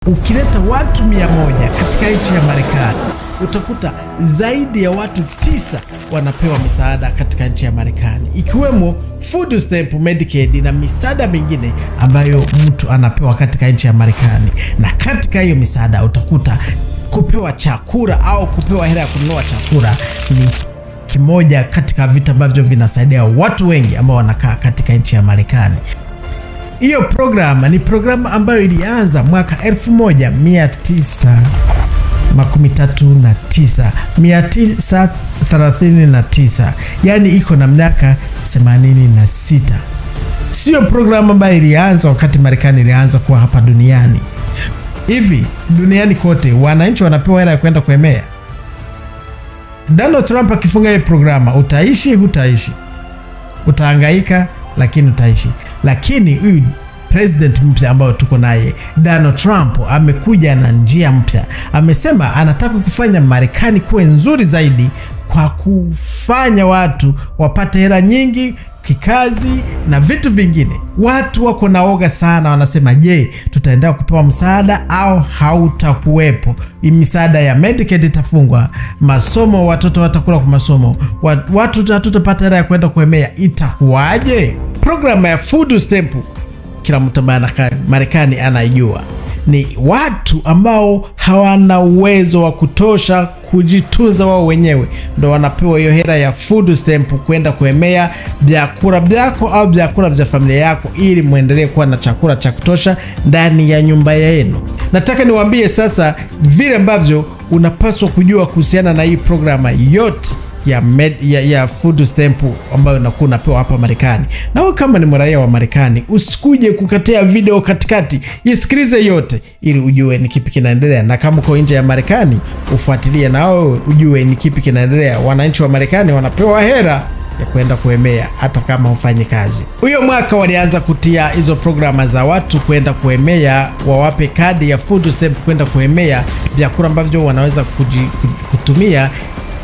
Ukileta watu 100 katika nchi ya Marekani, utakuta zaidi ya watu 9 wanapewa misaada katika nchi ya Marekani, ikiwemo food stamp, Medicaid na misaada mingine ambayo mtu anapewa katika nchi ya Marekani. Na katika hiyo misaada utakuta kupewa chakula au kupewa hela ya kununua chakula ni kimoja katika vitu ambavyo vinasaidia watu wengi ambao wanakaa katika nchi ya Marekani. Hiyo program ni program ambayo ilianza mwaka 1939, yani iko na miaka 86. Sio program ambayo ilianza wakati Marekani ilianza kuwa hapa duniani. Hivi duniani kote wananchi wanapewa hela ya kwenda kuemea. Donald Trump akifunga hii programa, utaishi hutaishi, utahangaika lakini utaishi. Lakini huyu president mpya ambao tuko naye, Donald Trump, amekuja na njia mpya. Amesema anataka kufanya Marekani kuwe nzuri zaidi kwa kufanya watu wapate hela nyingi kikazi na vitu vingine. Watu wako naoga sana, wanasema je, tutaendelea kupewa msaada au hautakuwepo? Misaada ya Medicaid itafungwa, masomo watoto watakula kwa masomo, watu hatutapata hela ya kwenda kuemea, itakuwaje? Program ya food stamp kila mtu Marekani anaijua. Ni watu ambao hawana uwezo wa kutosha kujitunza wao wenyewe ndo wanapewa hiyo hela ya food stamp kwenda kuemea vyakula vyako au vyakula vya familia yako, ili muendelee kuwa na chakula cha kutosha ndani ya nyumba yenu. Nataka niwaambie sasa vile ambavyo unapaswa kujua kuhusiana na hii programa yote ya food stamp ambayo unakuwa unapewa hapa Marekani. Na wewe kama ni raia wa Marekani, usikuje kukatia video katikati, isikilize yote ili ujue ni kipi kinaendelea. Na kama uko nje ya Marekani, ufuatilie na wewe ujue ni kipi kinaendelea. Wananchi wa Marekani wanapewa hela ya kwenda kuemea hata kama hufanyi kazi. Huyo mwaka walianza kutia hizo programa za watu kwenda kuemea, wawape kadi ya food stamp kwenda kuemea vyakula ambavyo wanaweza kutumia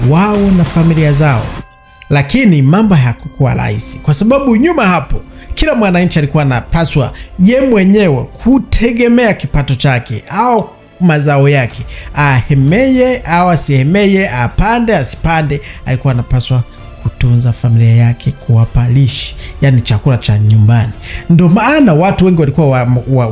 wao na familia zao. Lakini mambo hayakuwa rahisi, kwa sababu nyuma hapo kila mwananchi alikuwa anapaswa yeye mwenyewe kutegemea kipato chake au mazao yake, ahemeye au asihemeye, apande asipande, alikuwa anapaswa kutunza familia yake, kuwapa lishe, yani chakula cha nyumbani. Ndio maana watu wengi walikuwa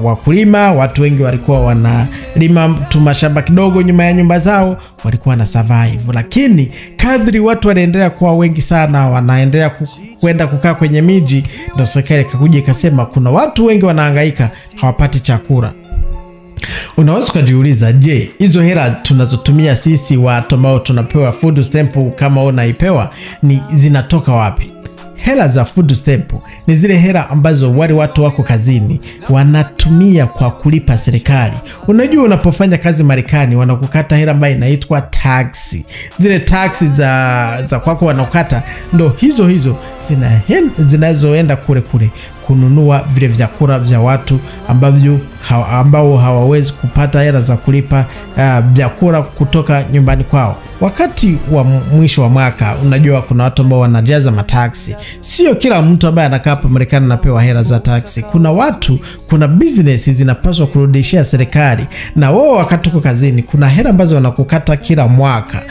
wakulima, watu wengi walikuwa wanalima mashamba kidogo nyuma ya nyumba zao, walikuwa na survive. Lakini kadri watu wanaendelea kuwa wengi sana, wanaendelea kwenda kukaa kwenye miji, ndio serikali ikakuja ikasema kuna watu wengi wanahangaika, hawapati chakula. Unaweza kujiuliza, je, hizo hela tunazotumia sisi watu ambao tunapewa food stamp kama unaipewa ni zinatoka wapi? Hela za food stamp ni zile hela ambazo wale watu wako kazini wanatumia kwa kulipa serikali. Unajua unapofanya kazi Marekani wanakukata hela ambayo inaitwa tax. Zile tax za kwako wanakata ndo hizo zinazoenda kule kununua vile vyakula vya watu ambao hawawezi kupata hela za kulipa vyakula kutoka nyumbani kwao. Wakati wa mwisho wa mwaka, unajua kuna watu ambao wanajaza mataksi. Sio kila mtu ambaye anakaa hapa Marekani anapewa hela za taksi. Kuna business zinapaswa kurudishia serikali, na wao wakati uko kazini kuna hela ambazo wanakukata kila mwaka.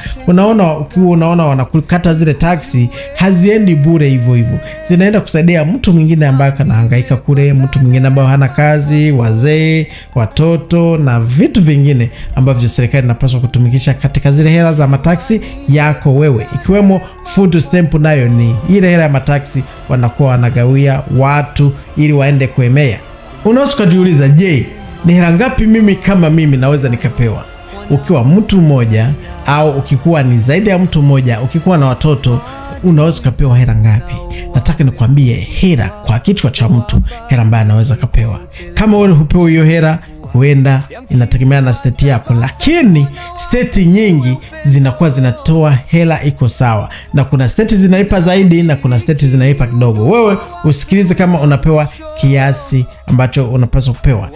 Unaona wanakukata zile taksi, haziendi bure hivyo. Zinaenda kusaidia mtu mwingine ambaye anahangaika kule, mtu mwingine ambaye hana kazi, wazee, watoto na vitu vingine ambavyo serikali inapaswa kutumikisha katika zile hela za mataksi yako wewe, ikiwemo food stamp. Nayo ni ile hela ya mataksi wanakuwa wanagawia watu ili waende kuemea. Unaweza kujiuliza, je, ni hela ngapi mimi kama mimi naweza nikapewa? Ukiwa mtu mmoja au ukikuwa ni zaidi ya mtu mmoja, ukikuwa na watoto, unaweza kupewa hela ngapi? Nataka nikwambie hela kwa kichwa cha mtu, hela ambayo anaweza kupewa. Kama wewe hupewa hiyo hela, huenda inategemea na state yako, lakini state nyingi zinakuwa zinatoa hela iko sawa, na kuna state zinalipa zaidi na kuna state zinalipa kidogo. Wewe usikilize kama unapewa kiasi ambacho unapaswa kupewa.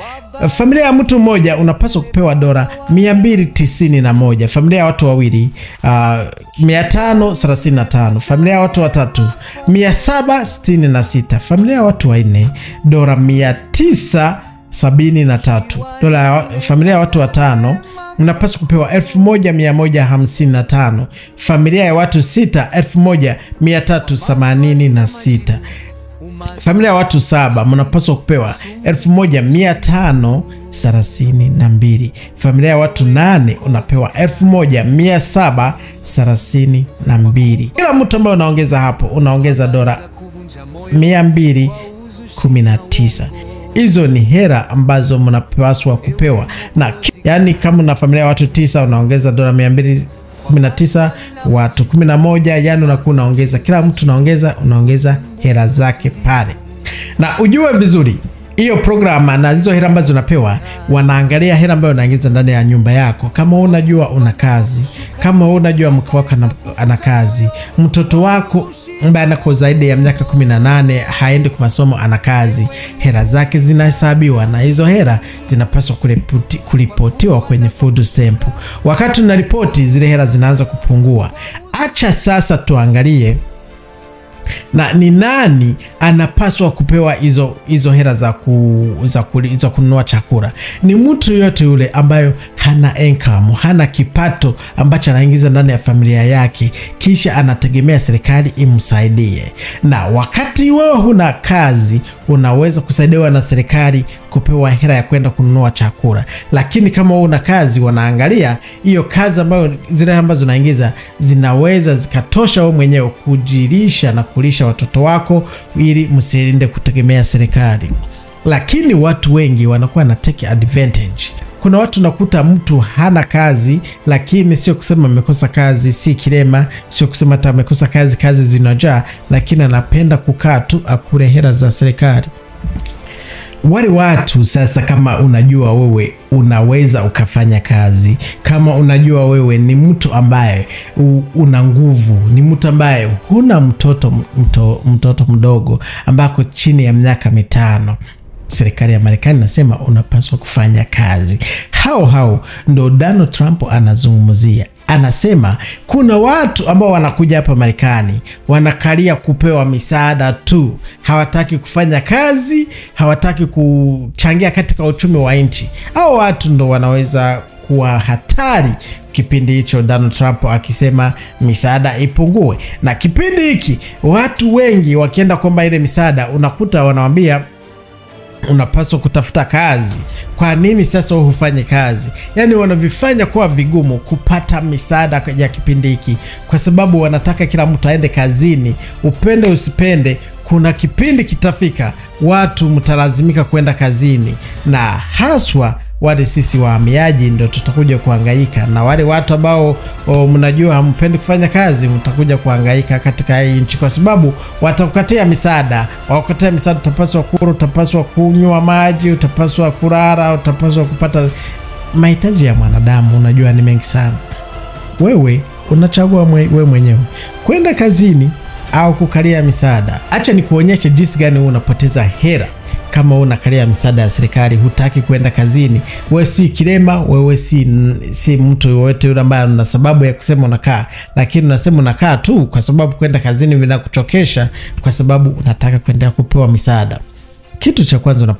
Familia ya mtu mmoja unapaswa kupewa dola $291. Familia ya watu wawili 535. Familia ya watu watatu 766. Familia ya watu wanne dola $900 $73. Familia ya watu watano unapaswa kupewa $1155. Familia ya watu 6 $1386. Familia ya watu 7 mnapaswa kupewa $1532. Familia ya watu 8 unapewa $1732. Kila mtu ambaye unaongeza hapo unaongeza $219. Hizo ni hela ambazo mnapaswa kupewa. Na yani kama una familia ya watu 9 unaongeza $219, watu 11 yani unakuwa unaongeza, kila mtu unaongeza hela zake pale. Na ujue vizuri hiyo programa na hizo hela ambazo unapewa, wanaangalia hela ambayo unaingiza ndani ya nyumba yako. Kama unajua una kazi, kama unajua mke wako ana kazi, mtoto wako ambaye anako zaidi ya miaka 18 haendi kwa masomo ana kazi, hela zake zinahesabiwa na hizo hela zinapaswa kuripotiwa kwenye food stamp. Wakati unaripoti zile hela zinaanza kupungua. Acha sasa tuangalie na ni nani anapaswa kupewa hizo hela za kununua chakula. Ni mtu yote yule ambayo hana income, hana kipato ambacho anaingiza ndani ya familia yake, kisha anategemea serikali imsaidie. Na wakati wewe huna kazi, unaweza kusaidiwa na serikali kupewa hela ya kwenda kununua chakula. Lakini kama una kazi, wanaangalia hiyo kazi ambayo zile ambazo unaingiza zinaweza zikatosha wewe mwenyewe kujilisha na kulisha watoto wako, ili msiende kutegemea serikali. Lakini watu wengi wanakuwa na take advantage. Kuna watu nakuta mtu hana kazi, lakini sio kusema amekosa kazi, si kilema, sio kusema hata amekosa kazi, kazi zinajaa, lakini anapenda kukaa tu akule hela za serikali. Wale watu sasa, kama unajua wewe unaweza ukafanya kazi, kama unajua wewe ni mtu ambaye una nguvu, ni mtu ambaye huna mtoto mdogo ambako chini ya miaka 5, serikali ya Marekani nasema unapaswa kufanya kazi. Hao ndo Donald Trump anazungumzia. Anasema kuna watu ambao wanakuja hapa Marekani wanakalia kupewa misaada tu, hawataki kufanya kazi, hawataki kuchangia katika uchumi wa nchi. Hao watu ndo wanaweza kuwa hatari kipindi hicho Donald Trump akisema misaada ipungue. Na kipindi hiki watu wengi wakienda kwamba ile misaada, unakuta wanawambia unapaswa kutafuta kazi. Kwa nini sasa hufanye kazi? Yani wanavifanya kuwa vigumu kupata misaada ya kipindi hiki, kwa sababu wanataka kila mtu aende kazini. Upende usipende, kuna kipindi kitafika watu mtalazimika kwenda kazini, na haswa wale sisi wahamiaji ndio tutakuja kuhangaika. Na wale watu ambao mnajua hampendi kufanya kazi, mtakuja kuhangaika katika hii nchi, kwa sababu watakukatia misaada. Wakatia misaada, utapaswa kula, utapaswa kunywa maji, utapaswa kulala, utapaswa kupata mahitaji ya mwanadamu. Unajua ni mengi sana. Wewe unachagua wewe mwenyewe kwenda kazini au kukalia misaada. Acha nikuonyeshe jinsi gani unapoteza hela kama unakalia misaada ya serikali, hutaki kwenda kazini. Wewe si kilema, wewe si mtu yote yule ambaye una sababu ya kusema unakaa, lakini unasema unakaa tu kwa sababu kwenda kazini vinakuchokesha, kwa sababu unataka kwenda kupewa misaada. Kitu cha kwanza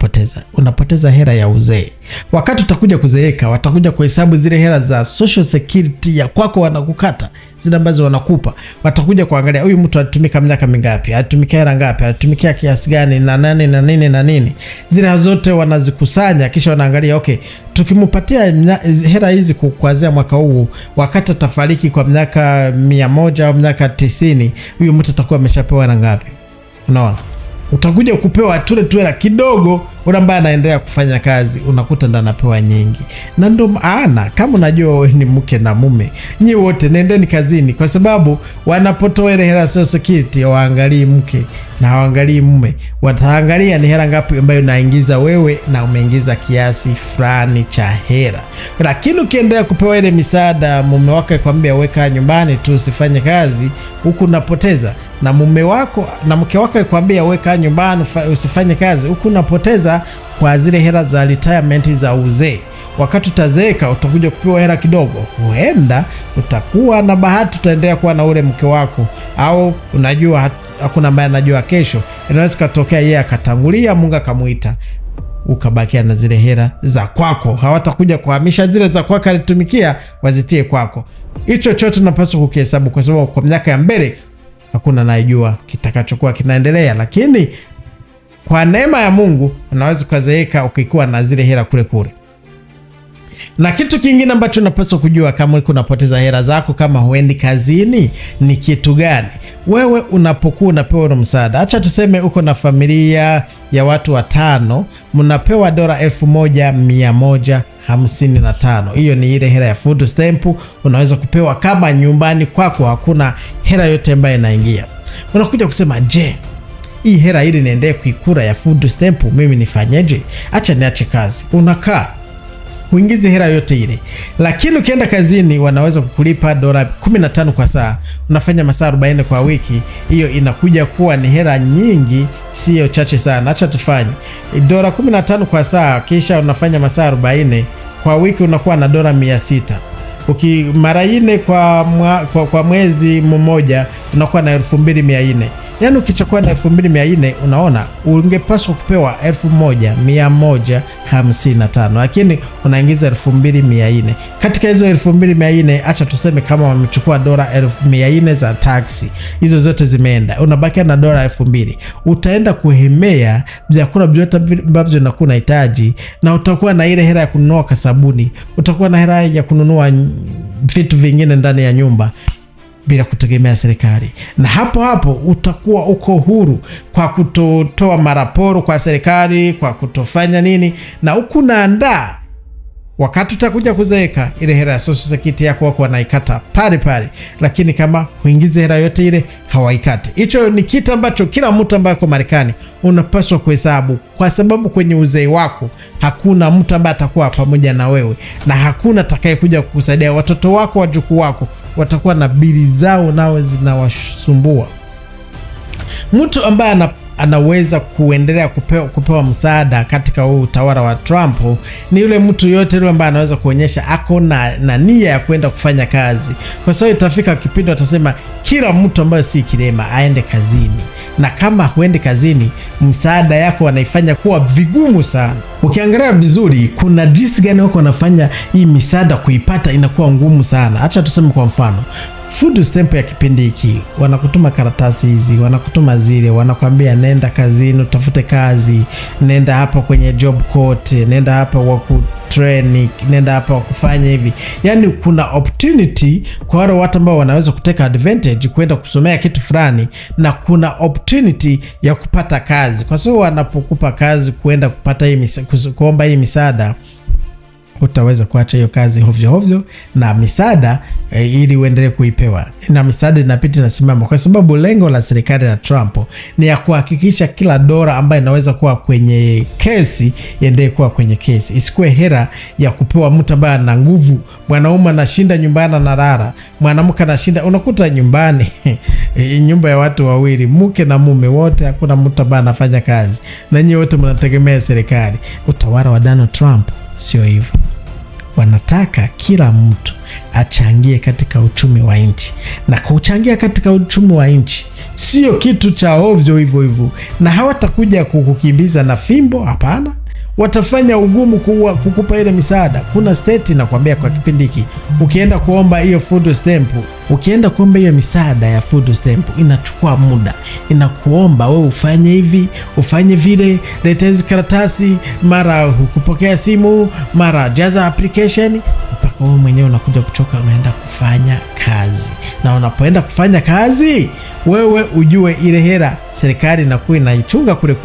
unapoteza hela ya uzee. Wakati utakuja kuzeeka, watakuja kuhesabu zile hela za social security ya kwako, wanakukata zile ambazo wanakupa. Watakuja kuangalia huyu mtu alitumika miaka mingapi, alitumika hela ngapi, alitumia kiasi gani na nani na nini na nini. Zile zote wanazikusanya, kisha wanaangalia okay, tukimpatia hela hizi kuanzia mwaka huu, wakati atafariki kwa miaka 100 au miaka 90, huyu mtu atakuwa ameshapewa hela ngapi? Unaona? Utakuja kupewa tuela kidogo, ule ambaye anaendelea kufanya kazi unakuta ndo anapewa nyingi. Na ndo maana kama unajua wewe ni mke na mume, nyi wote nendeni kazini, kwa sababu wanapotoa ile hela social security waangalie mke na waangalie mume, wataangalia ni hela ngapi ambayo unaingiza wewe na umeingiza kiasi fulani cha hela. Lakini ukiendelea kupewa ile misaada, mume wako akwambia weka nyumbani tu usifanye kazi, huku unapoteza. Na mume wako na mke wako akwambia weka nyumbani usifanye kazi, huku unapoteza kwa zile hela za retirement za uzee. Wakati utazeeka utakuja kupewa hela kidogo, huenda utakuwa na bahati utaendelea kuwa na ule mke wako, au unajua hakuna ambaye anajua kesho, inaweza kutokea yeye akatangulia, Mungu akamuita. ukabakia na zile hela za kwako. Hawatakuja kuhamisha zile za kwako alitumikia wazitie kwako. Hicho chote tunapaswa kukihesabu, kwa sababu kwa miaka ya mbele hakuna anayejua kitakachokuwa kinaendelea, lakini kwa neema ya Mungu unaweza kuzeeka ukikuwa na zile hela kule kule. Na kitu kingine ambacho unapaswa kujua kama uko unapoteza hela zako, kama huendi kazini, ni kitu gani? Wewe unapokuwa unapewa msaada, acha tuseme uko na familia ya watu 5, mnapewa $1155. Hiyo ni ile hela ya food stamp unaweza kupewa kama nyumbani kwako hakuna hela yote ambayo inaingia. Unakuja kusema, je, hii hela ili niendee kuikura ya food stamp mimi nifanyeje? Acha niache kazi. Unakaa uingize hela yote ile, lakini ukienda kazini wanaweza kukulipa $15 kwa saa. Unafanya masaa 40 kwa wiki, hiyo inakuja kuwa ni hela nyingi, sio chache sana. Acha tufanye $15 kwa saa, kisha unafanya masaa 40 kwa wiki, unakuwa na $600. Mara 4 kwa mwezi mmoja unakuwa na 2400. Yani ukichukua na 2400, unaona ungepaswa kupewa 1155, lakini unaingiza 2400. Katika hizo 2400, acha tuseme kama wamechukua $1400 za taxi, hizo zote zimeenda, unabakia na $2000. Utaenda kuhemea vyakula vyote ambavyo unakuwa unahitaji, na utakuwa na ile hela ya kununua kasabuni, utakuwa na hela ya kununua vitu vingine ndani ya nyumba bila kutegemea serikali. Na hapo utakuwa uko huru kwa kutotoa maraporo kwa serikali, kwa kutofanya nini, na huku naandaa wakati utakuja kuzeeka ile hela ya social security yako wako wanaikata pale. Lakini kama huingize hela yote ile hawaikati. Hicho ni kitu ambacho kila mtu ambaye kwa Marekani unapaswa kuhesabu, kwa sababu kwenye uzee wako hakuna mtu ambaye atakuwa pamoja na wewe, na hakuna atakayekuja kukusaidia. Watoto wako, wajukuu wako watakuwa na bili zao nao zinawasumbua. Mtu ambaye anaweza kuendelea kupewa msaada katika huu utawala wa Trump ni yule mtu yote yule ambaye anaweza kuonyesha ako na nia ya kwenda kufanya kazi, kwa sababu itafika kipindi watasema kila mtu ambaye si kilema aende kazini, na kama huende kazini msaada yako wanaifanya kuwa vigumu sana. Ukiangalia vizuri, kuna jinsi gani wako wanafanya hii misaada kuipata inakuwa ngumu sana. Acha tuseme kwa mfano food stamp ya kipindi hiki, wanakutuma karatasi hizi, wanakutuma zile, wanakuambia nenda kazini utafute kazi, nenda hapa kwenye job court, nenda hapa waku training, nenda hapa wakufanya hivi. Yani kuna opportunity kwa wale watu ambao wanaweza kuteka advantage kwenda kusomea kitu fulani, na kuna opportunity ya kupata kazi, kwa sababu wanapokupa kazi kwenda kupata hii kuomba hii misaada, utaweza kuacha hiyo kazi hovyo na misaada ili uendelee kuipewa. Na misaada inapita na simama, kwa sababu lengo la serikali ya Trump ni ya kuhakikisha kila dola ambayo inaweza kuwa kwenye kesi iendelee kuwa kwenye kesi, isikuwe hela ya kupewa mtu ambaye ana nguvu. Mwanaume anashinda nyumbani na rara, mwanamke anashinda, unakuta nyumbani nyumba ya watu wawili, mke na mume, wote hakuna mtu ambaye anafanya kazi, na nyinyi wote mnategemea serikali. Utawala wa Donald Trump sio hivyo. Wanataka kila mtu achangie katika uchumi wa nchi, na kuchangia katika uchumi wa nchi sio kitu cha ovyo hivyo, na hawatakuja kukukimbiza na fimbo, hapana. Watafanya ugumu kukupa ile misaada. Kuna state nakwambia kwa kipindi hiki, ukienda kuomba hiyo food stamp, ukienda kuomba hiyo misaada ya food stamp, inachukua muda, inakuomba wewe ufanye hivi, ufanye vile, leta hizo karatasi, mara kupokea simu, mara jaza application, mpaka wewe mwenyewe unakuja kuchoka, unaenda kufanya kazi. Na unapoenda kufanya kazi, wewe ujue ile hela serikali inakuwa inaichunga kule,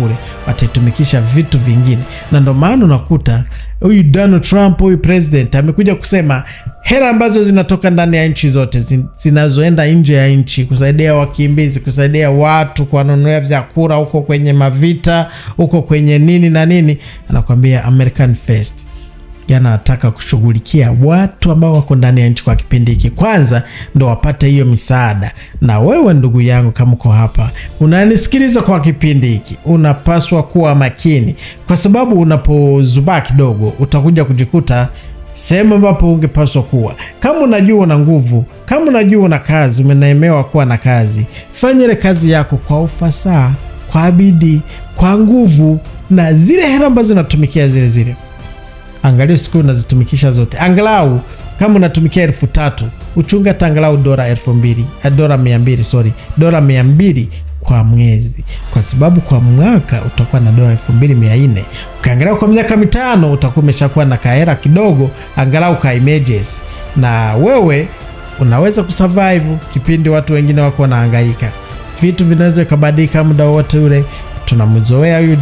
wataitumikisha vitu vingine. Na ndio maana unakuta huyu Donald Trump, huyu president, amekuja kusema hela ambazo zinatoka ndani ya nchi zote zinazoenda nje ya nchi kusaidia wakimbizi, kusaidia watu kuwanunulia vyakula huko kwenye mavita, huko kwenye nini na nini, anakuambia American First. Yanataka kushughulikia watu ambao wako ndani ya nchi kwa kipindi hiki kwanza, ndo wapate hiyo misaada. Na wewe ndugu yangu, kama uko hapa unanisikiliza kwa kipindi hiki, unapaswa kuwa makini, kwa sababu unapozubaa kidogo utakuja kujikuta sehemu ambapo ungepaswa kuwa. Kama unajua una nguvu, kama unajua una kazi, umeneemewa kuwa na kazi, fanya ile kazi yako kwa ufasaha, kwa bidii, kwa nguvu, na zile hela ambazo unatumikia zile. Angalia siku unazitumikisha zote. Angalau kama unatumikia 3,000, uchunga tangalau dola 200 kwa mwezi, kwa sababu kwa mwaka utakuwa na dola 2,400. Ukiangalia kwa miaka 5 utakuwa umeshakuwa na kahera kidogo, angalau ka emergency, na wewe unaweza kusurvive kipindi watu wengine wako wanahangaika. Vitu vinaweza kubadilika muda wote ule. Tunamzoea huyu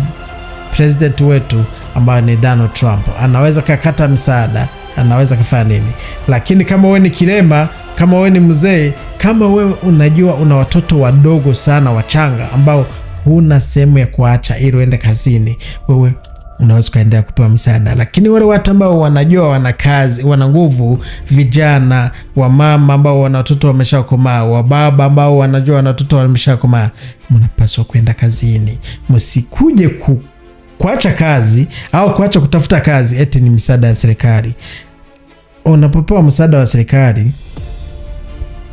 president wetu ambaye ni Donald Trump. Anaweza kukata msaada, anaweza kufanya nini. Lakini kama wewe ni kilema, kama wewe ni mzee, kama wewe unajua una watoto wadogo sana wachanga ambao huna sehemu ya kuacha ili uende kazini, wewe unaweza kaendelea kupewa msaada. Lakini wale watu ambao wanajua wana kazi, wana nguvu, vijana, wamama ambao wana watoto wameshakomaa, wababa ambao wanajua wana watoto wameshakomaa, mnapaswa kwenda kazini. Msikuje kuacha kazi au kuacha kutafuta kazi eti ni msaada ya serikali. Unapopewa msaada wa serikali,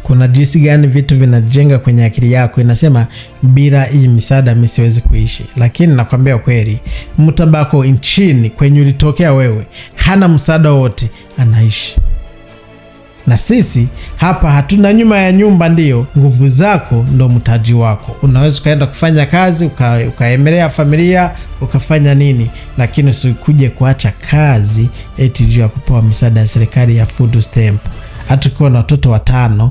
kuna jinsi gani vitu vinajenga kwenye akili yako, inasema bila hii msaada mimi siwezi kuishi. Lakini nakwambia kweli, mtu ambako nchini kwenye ulitokea wewe hana msaada wote, anaishi. Na sisi hapa hatuna nyuma ya nyumba. Ndio nguvu zako ndo mtaji wako. Unaweza kaenda kufanya kazi, ukaemelea familia, ukafanya nini, lakini usikuje kuacha kazi eti juu ya kupewa msaada ya serikali ya food stamp. Hata kwa na watoto 5,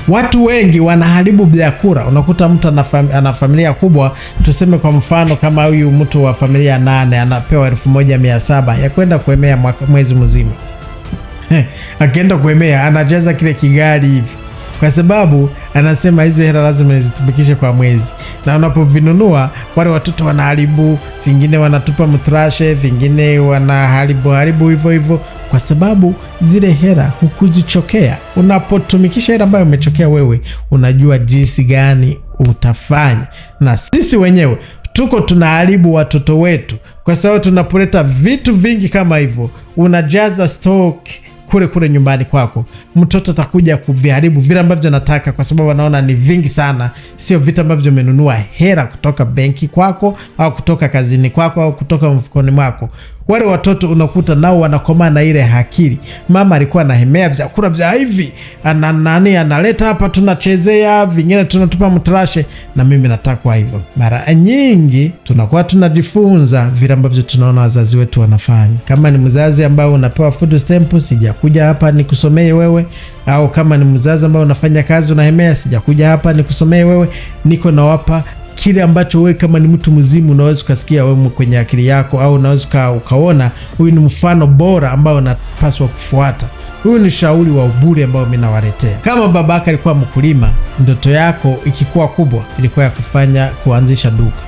watu wengi wanaharibu biashara. Unakuta mtu ana familia kubwa, tuseme kwa mfano kama huyu mtu wa familia 8 anapewa 1,700 ya kwenda kuemea mwezi mzima. Akienda kuemea anajaza kile kigari hivi, kwa sababu anasema hizi hela lazima nizitumikishe kwa mwezi. Na unapovinunua wale watoto wanaharibu, vingine wanatupa mtrashe, vingine wanaharibu hivyo, kwa sababu zile hela hukuzichokea. Unapotumikisha hela ambayo umechokea wewe, unajua jinsi gani utafanya. Na sisi wenyewe tuko tunaharibu watoto wetu, kwa sababu tunapoleta vitu vingi kama hivyo, unajaza stock kule nyumbani kwako, mtoto atakuja kuviharibu vile ambavyo anataka, kwa sababu anaona ni vingi sana, sio vitu ambavyo umenunua hela kutoka benki kwako au kutoka kazini kwako au kutoka mfukoni mwako. Wale watoto unakuta nao wanakoma na ile akili. Mama alikuwa anahemea vyakula vya hivi, analeta hapa tunachezea, vingine tunatupa mtrashe, na mimi nataka hivyo. Mara nyingi tunakuwa tunajifunza vile ambavyo tunaona wazazi wetu wanafanya. Kama ni mzazi ambao unapewa food stamp, sijakuja hapa nikusomee wewe. Au kama ni mzazi ambao unafanya kazi unahemea, sijakuja hapa nikusomee wewe. Niko nawapa kile ambacho wewe kama ni mtu mzima unaweza kusikia wewe kwenye akili yako, au unaweza ukaona huyu ni mfano bora ambao unapaswa kufuata. Huyu ni shauri wa ubure ambao mimi nawaletea. Kama babaka alikuwa mkulima, ndoto yako ikikuwa kubwa ilikuwa ya kuanzisha duka.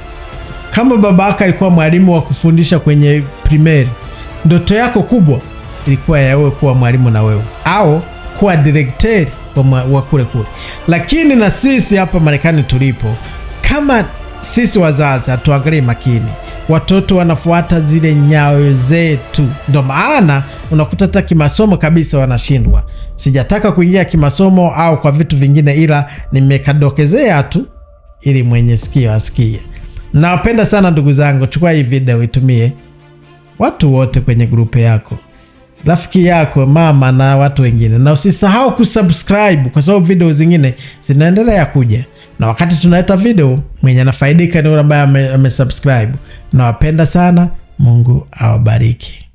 Kama babaka alikuwa mwalimu wa kufundisha kwenye primary, ndoto yako kubwa ilikuwa ya wewe kuwa mwalimu na wewe, au kuwa director wa kule. Lakini na sisi hapa Marekani tulipo, kama sisi wazazi hatuangalie makini, watoto wanafuata zile nyayo zetu. Ndio maana unakuta hata kimasomo kabisa wanashindwa. Sijataka kuingia kimasomo au kwa vitu vingine, ila nimekadokezea tu ili mwenye sikio asikie. Nawapenda sana ndugu zangu. Chukua hii video itumie watu wote kwenye grupe yako, rafiki yako, mama na watu wengine. Na usisahau kusubscribe, kwa sababu video zingine zinaendelea kuja. Na wakati tunaleta video, mwenye anafaidika ni yule ambaye amesubscribe. Nawapenda sana. Mungu awabariki.